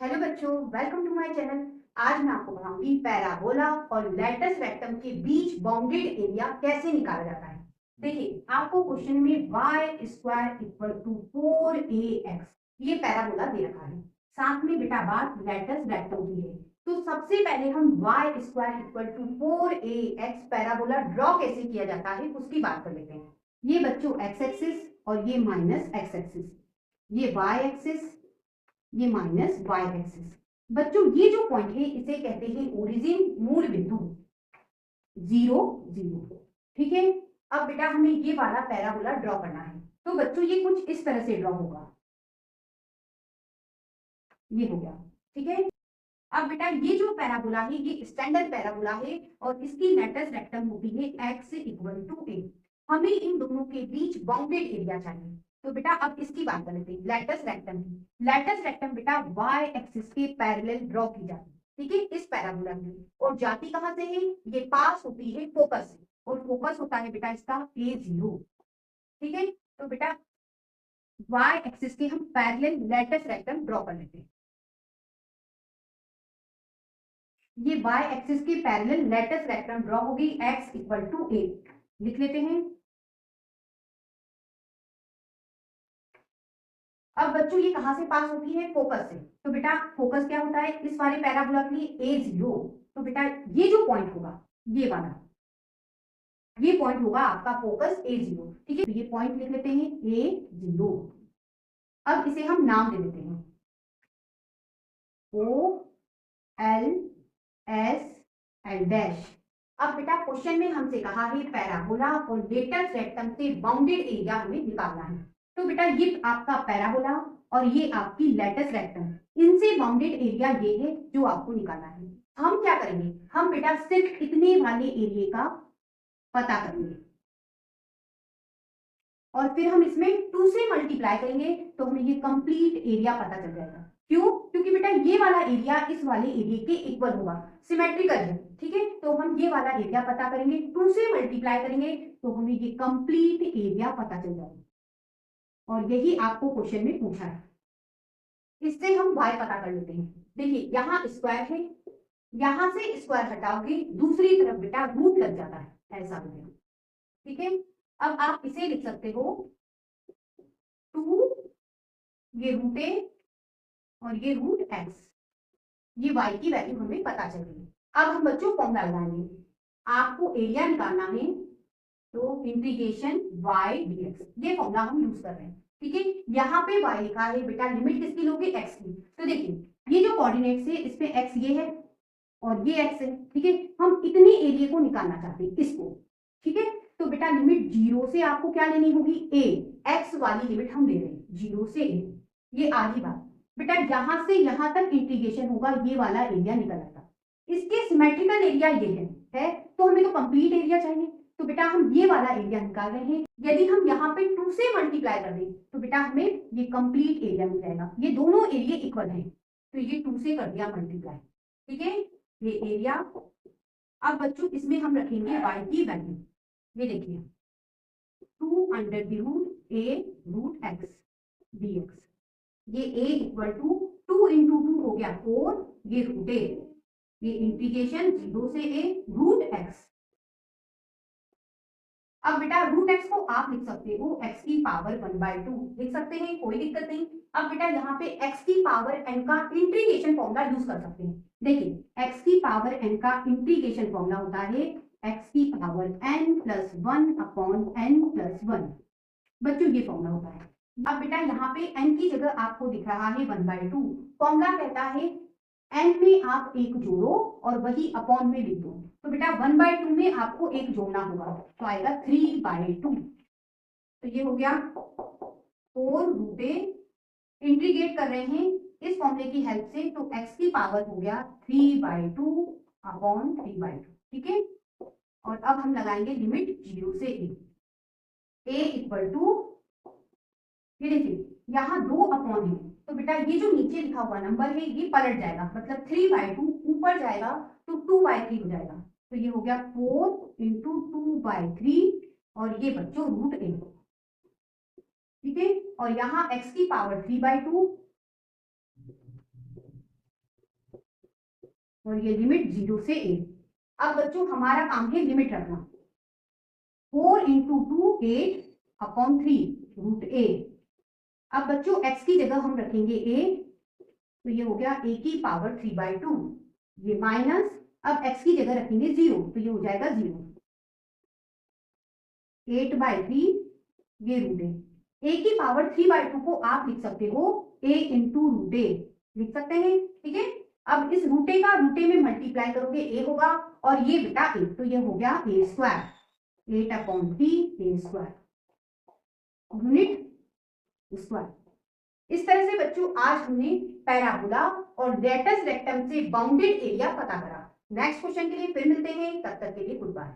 Hello बच्चों, welcome to my channel. आज मैं आपको बताऊंगी पैराबोला और लैटिस रेक्टम के बीच बाउंडेड एरिया कैसे निकाला जाता है। देखिए, आपको क्वेश्चन में y square equal to 4ax ये पैराबोला दे रखा है। साथ में बेटा बात लैटिस रेक्टम की है। तो सबसे पहले हम y square equal to 4ax parabola draw कैसे किया जाता है उसकी बात कर लेते हैं। ये बच्चों एक्स एक्सिस और ये माइनस एक्स एक्सिस, ये y एक्सिस, ये माइनस वाई एक्सिस। बच्चों ये जो पॉइंट है इसे कहते हैं ओरिजिन, मूल बिंदु 0 0। ठीक है। अब बेटा हमें ये वाला पैराबोला ड्रॉ करना है। तो बच्चों ये कुछ इस तरह से ड्रॉ होगा। ये हो गया। ठीक है। अब बेटा ये जो पैराबोला है ये स्टैंडर्ड पैराबोला है और इसकी लैटिस रेक्टम होती है x इक्वल टू a। हमें इन दोनों के बीच बाउंडेड एरिया चाहिए। तो बेटा अब इसकी बात कर लेते हैं लैटिस रेक्टम की। लैटिस रेक्टम बेटा y एक्सिस के पैरेलल ड्रॉ की जाती है। ठीक है, इस पैराबोला में। और जाती कहां से है? ये पास होती है फोकस से और फोकस होता है बेटा इसका a0। ठीक है। तो बेटा y एक्सिस के हम पैरेलल लैटिस रेक्टम ड्रॉ कर लेते हैं। ये y एक्सिस की पैरेलल लैटिस रेक्टम ड्रॉ होगी x इक्वल टू a। लिख लेते हैं। अब बच्चों ये कहां से पास होती है? फोकस से। तो बेटा फोकस क्या होता है इस वाले पैराबोला के लिए? a0। तो बेटा ये जो पॉइंट होगा ये वाला, ये पॉइंट होगा आपका फोकस a0। ठीक है, तो ये पॉइंट लिख लेते हैं a0। अब इसे हम नाम दे देते हैं o l s l dash. अब बेटा क्वेश्चन में हमसे कहा है पैराबोला और लेटस रेक्टम से बाउंडेड एरिया हमें निकालना है। तो बेटा ये आपका पैराबोला और ये आपकी लेटस रेक्टम, इनसे बाउंडेड एरिया ये है जो आपको निकालना है। हम क्या करेंगे? हम बेटा सिर्फ इतने वाले एरिया का पता करेंगे और फिर हम इसमें 2 से मल्टीप्लाई करेंगे तो हमें ये कंप्लीट एरिया पता चल जाएगा। क्यों? क्योंकि बेटा ये वाला एरिया इस वाले एरिया के इक्वल होगा, सिमेट्रिकल है। ठीक है, तो हम ये वाला एरिया पता करेंगे, 2 से मल्टीप्लाई करेंगे तो हमें ये कंप्लीट एरिया पता चल जाएगा। और यही आपको क्वेश्चन में पूछा है। इससे हम y पता कर लेते हैं। देखिए यहाँ स्क्वायर है, यहां से स्क्वायर हटाओगे दूसरी तरफ बेटा रूट लग जाता है, ऐसा हो गया। ठीक है। अब आप इसे लिख सकते हो 2, ये रूट a और ये रूट x। ये y की वैल्यू हमें पता चल गई। अब हम बच्चों फॉर्मूला लगाएंगे। आपको एरिया निकालना है तो इंटीग्रेशन y dx, ये फॉर्मूला हम यूज कर रहे हैं। ठीक है, यहाँ पे y लिखा है बेटा, लिमिट किसकी लोगे? x की। तो देखिए ये जो कोऑर्डिनेट्स है इसमें x ये है और ये x है। ठीक है, हम इतने एरिया को निकालना चाहते हैं इसको। ठीक है, तो बेटा लिमिट 0 से आपको क्या लेनी होगी? a। x वाली लिमिट हम ले रहे हैं 0 से a। ये आधी बात बेटा, यहां से यहां तक इंटीग्रेशन होगा, ये वाला एरिया निकल आएगा। इसके सिमेट्रिकल एरिया ये है तो हमें तो कंप्लीट एरिया चाहिए। तो बेटा हम ये वाला एरिया निकाल रहे हैं। यदि हम यहाँ पे 2 से मल्टीप्लाई कर दें तो बेटा हमें ये कंप्लीट एरिया मिल जाएगा। ये दोनों एरिया इक्वल है तो ये 2 से कर दिया मल्टीप्लाई। ठीक है, ये एरिया। अब बच्चों इसमें हम रखेंगे y की वैल्यू। ये देखिए 2 under the root a root x dx। ये a इक्वल टू 2 इंटू 2 हो गया 4, ये रूट a, ये इंटीग्रेशन 0 से a रूट x। अब बेटा रूट x को आप लिख सकते हो x की पावर 1/2 लिख सकते हैं, कोई दिक्कत नहीं। अब बेटा यहाँ पे x की पावर n का इंटीग्रेशन फॉर्मूला यूज कर सकते हैं। देखिए x की पावर n का इंटीग्रेशन फॉर्मूला होता है x की power n plus 1 upon n plus 1। बच्चों ये फॉर्मूला होता है। अब बेटा यहाँ पे n की जगह आपको दिख रहा है 1/2। फॉर्मूला कहता है n में आप एक जोड़ो और वही अपॉन में लिख दो। तो बेटा 1/2 में आपको एक जोड़ना होगा तो आएगा 3/2। तो ये हो गया 4 रूट a। इंटीग्रेट कर रहे हैं इस फॉर्मूले की हेल्प से तो x की पावर हो गया 3/2 अपॉन 3/2। ठीक है, और अब हम लगाएंगे लिमिट 0 से a इक्वल टू, ये देखिए यहाँ 2 अपॉन है तो बेटा ये जो नीचे लिखा हुआ नंबर है ये पलट जाएगा, मतलब 3/2 ऊपर जाएगा तो 2/3 हो जाएगा। तो ये हो गया 4 इंटू 2/3 और ये बच्चों रूट a। ठीक है, और यहाँ x की पावर 3/2 और ये लिमिट 0 से a। अब बच्चों हमारा काम है लिमिट रखना। 4 इंटू 2 8/3 रूट a। अब बच्चों x की जगह हम रखेंगे a, तो ये हो गया a की पावर 3/2, ये माइनस, अब x की जगह रखेंगे 0, तो ये हो जाएगा 0, 8/3 ये रूट a की पावर 3/2 को आप लिख सकते हो a इंटू रूट ए, लिख सकते हैं, ठीक है। अब इस रूटे का रूटे में मल्टीप्लाई करोगे a होगा, और ये बेटा a, तो ये हो गया a square, 8/3 a square unit square. इस तरह से बच्चों आज हमने पैराबोला और लेटस रेक्टम से बाउंडेड एरिया पता करा। नेक्स्ट क्वेश्चन के लिए फिर मिलते हैं, तब तक के लिए गुड बाय।